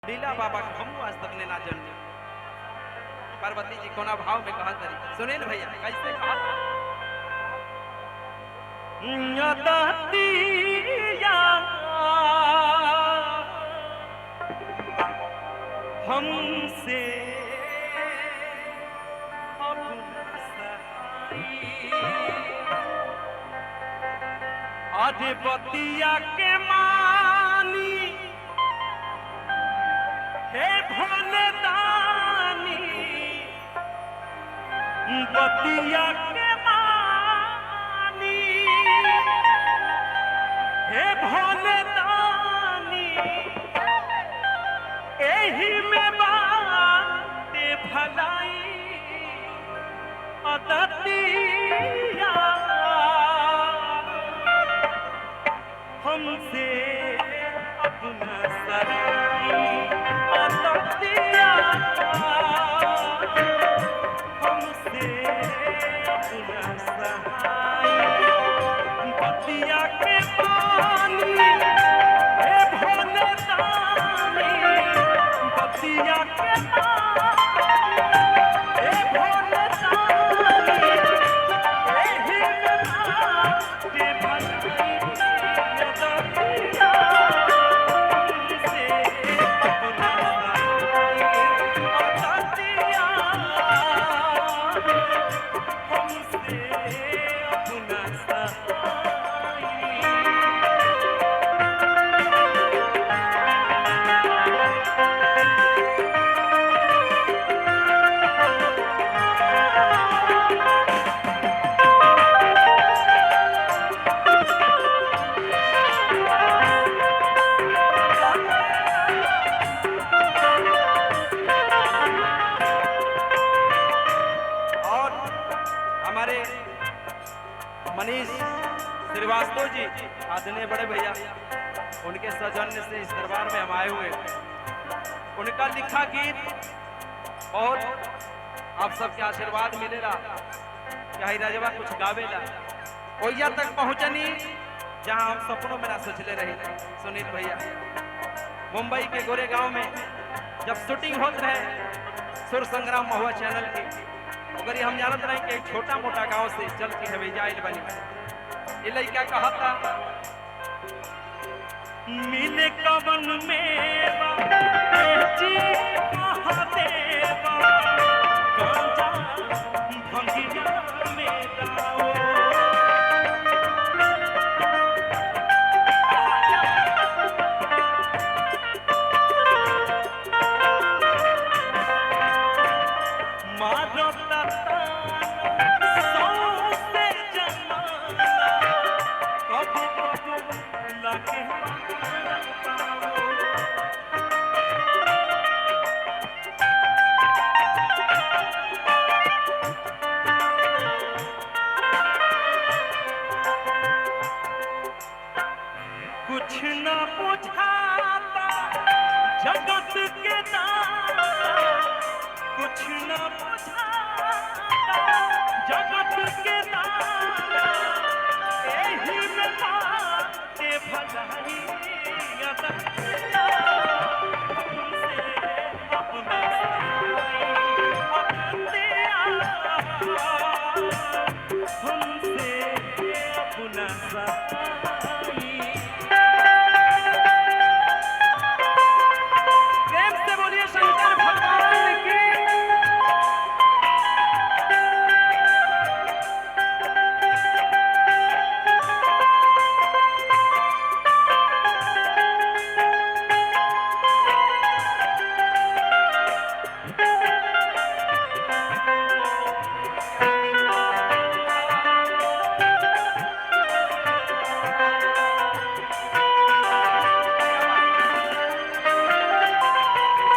लीला बाबा को हम आज तक ने ना जान। पार्वती जी कोना भाव में कहा तरी सुनील भैया कैसे कहा हमसे आज बतिया के मानी हे भोले दानी बतिया के मानी हे भोले दानी एही में बाटे भलाई अदतिया हमसे अपना सराई अदतिया हमसे अपना सहाय बतिया के पानी हे भोले दानी बतिया के पानी हे भोले दानी एही में बाटे भलाई मनीष श्रीवास्तव जी आदरणीय बड़े भैया उनके सौजन्य से इस दरबार में हम आए हुए उनका लिखा गीत और आप सबके आशीर्वाद मिलेगा क्या राजवा कुछ गावेला ओया तक पहुंचनी जहां हम सपनों में ना सोचले रही सुनील भैया मुंबई के गोरेगांव में जब शूटिंग होत रहे सुर संग्राम महुआ चैनल की अगर हम जानत रहे कि छोटा मोटा गांव से चल के हवे जाइल बनी ये लइका कहता मिले कवन मेवा जी महादेवा गांजा भंगिया में दाओ कुछ न बुझाता जगत के दाता कुछ न बुझाता जगत के दाता एही में बाटे भलाई